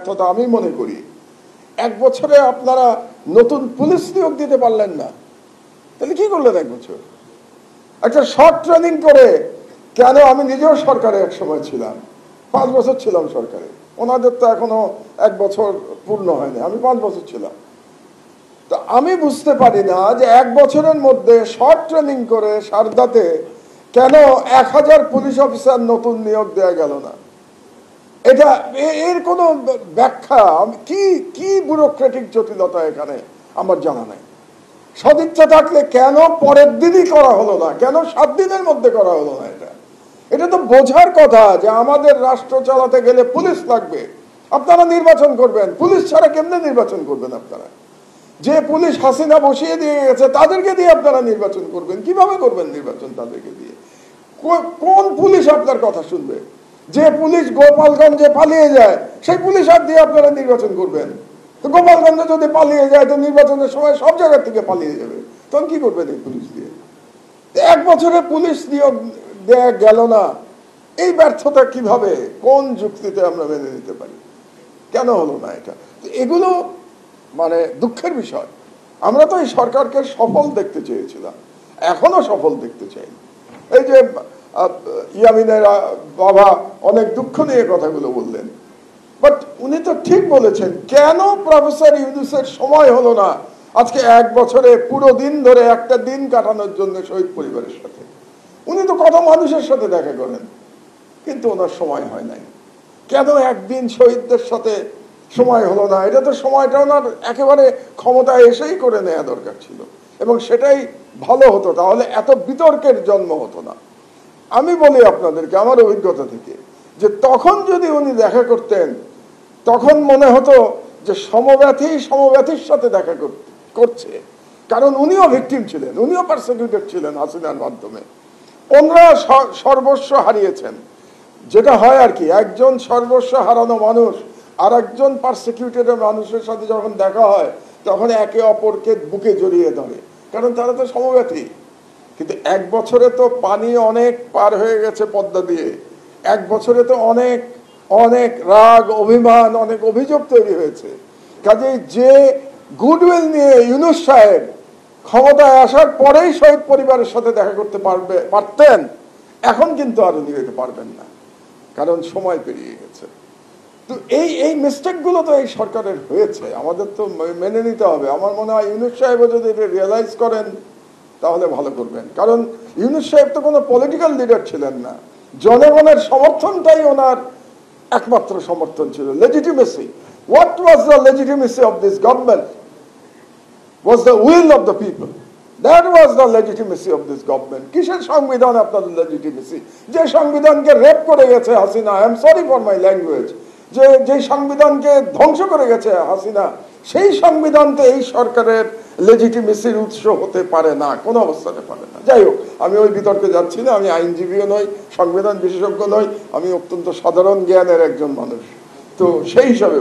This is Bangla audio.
ব্যর্থতা আমি মনে করি। এক বছরে আপনারা নতুন পুলিশ নিয়োগ দিতে পারলেন না, তাহলে কি করলেন? এক বছর একটা শর্ট ট্রেনিং করে কেন? আমি নিজেও সরকারে এক সময় ছিলাম, 5 বছর ছিলাম সরকারে। ওনাদের তো এখনো 1 বছর পূর্ণ হয়নি, আমি 5 বছর ছিলাম। তো আমি বুঝতে পারি না যে 1 বছরের মধ্যে শর্ট ট্রেনিং করে সারদাতে কেন 1000 পুলিশ অফিসার নতুন নিয়োগ দেওয়া গেল না। এটা এর কোনো ব্যাখ্যা কি? কি ব্যুরোক্রেটিক জটিলতা এখানে আমার জানা নাই। সদিচ্ছা থাকলে কেন পরের দিনই করা হলো না? কেন 7 দিনের মধ্যে করা হলো না? এটা তো বোঝার কথা যে আমাদের রাষ্ট্র চালাতে গেলে পুলিশ লাগবে। আপনারা নির্বাচন করবেন, পুলিশ ছাড়া কেমনে নির্বাচন করবেন? আপনারা যে পুলিশ হাসিনা বসিয়ে দিয়ে গেছে তাদেরকে দিয়ে আপনারা নির্বাচন করবেন, কিভাবে করবেন নির্বাচন তাদেরকে দিয়ে? কোন পুলিশ আপনার কথা শুনবে? যে পুলিশ গোপালগঞ্জে পালিয়ে যায় সেই পুলিশ আর দিয়ে আপনারা নির্বাচন করবেন? তো গোপালগঞ্জে যদি পালিয়ে যায় তো নির্বাচনের সময় সব জায়গা থেকে পালিয়ে যাবে, তখন কি করবেন এই পুলিশ দিয়ে? 1 বছরে পুলিশ নিয়োগ দেয়া গেল না, এই ব্যর্থতা কিভাবে, কোন যুক্তিতে আমরা মেনে নিতে পারি? কেন হলো না এটা? এগুলো মানে দুঃখের বিষয়। আমরা তো এই সরকারকে সফল দেখতে চেয়েছিলাম, এখনো সফল দেখতে চাই। এই যে ইয়ামিনের বাবা অনেক দুঃখ নিয়ে কথাগুলো বললেন, বাট উনি তো ঠিক বলেছেন। কেন প্রফেসর ইউনূসের সময় হলো না আজকে 1 বছরে পুরো দিন ধরে একটা দিন কাটানোর জন্য শহীদ পরিবারের সাথে? উনি তো কত মানুষের সাথে দেখা করেন, কিন্তু ওনার সময় হয় নাই। কেন একদিন শহীদদের সাথে সময় হলো না? এটা তো সময়টা ওনার একেবারে ক্ষমতায় এসেই করে নেওয়া দরকার ছিল, এবং সেটাই ভালো হতো, তাহলে এত বিতর্কের জন্ম হতো না। আমি বলি আপনাদেরকে আমার অভিজ্ঞতা থেকে যে তখন যদি উনি দেখা করতেন, তখন মনে হতো যে সমব্যথীর সাথে দেখা করছে, কারণ উনিও ভিকটিম ছিলেন, উনিও পারসিকিউটেড ছিলেন হাসিনার মাধ্যমে। ওনারা সর্বস্ব হারিয়েছেন। যেটা হয় আর কি, একজন সর্বস্ব হারানো মানুষ আর একজন পারসিকিউটেড মানুষের সাথে যখন দেখা হয় তখন একে অপরকে বুকে জড়িয়ে ধরে, কারণ তারা তো সমব্যথী। কিন্তু 1 বছরে তো পানি অনেক পার হয়ে গেছে পদ্মা দিয়ে। 1 বছরে তো অনেক অনেক রাগ, অভিমান, অনেক অভিযোগ তৈরি হয়েছে। কাজেই যে গুডউইল নিয়ে ইউনূস সাহেব ক্ষমতায় আসার পরেই শহীদ পরিবারের সাথে দেখা করতে পারতেন, এখন কিন্তু আর উনি যেতে পারবেন না, কারণ সময় পেরিয়ে গেছে। তো এই মিস্টেকগুলো তো এই সরকারের হয়েছে, আমাদের তো মেনে নিতে হবে। আমার মনে হয় ইউনূস সাহেবও যদি এটা রিয়েলাইজ করেন তাহলে ভালো করবেন, কারণ ইউনূস সাহেব তো কোনো পলিটিক্যাল লিডার ছিলেন না। জনগণের সমর্থনটাই ওনার একমাত্র সমর্থন ছিল, legitimacy. What was the legitimacy of this government? was the will of the people. That was the legitimacy of this government. কিসের সংবিধান আপনাদের লেজিটিমেসি? যে সংবিধানকে রেপ করে গেছে Hasina, I am sorry for my language, যে সংবিধানকে ধ্বংস করে গেছে হাসিনা, সেই সংবিধান তো এই সরকারের লেজিটিমেসির উৎস হতে পারে না, কোনো অবস্থাতে পারে না। যাই হোক, আমি ওই বিতর্কে যাচ্ছি না। আমি আইনজীবীও নই, সংবিধান বিশেষজ্ঞ নই, আমি অত্যন্ত সাধারণ জ্ঞানের একজন মানুষ। তো সেই হিসাবে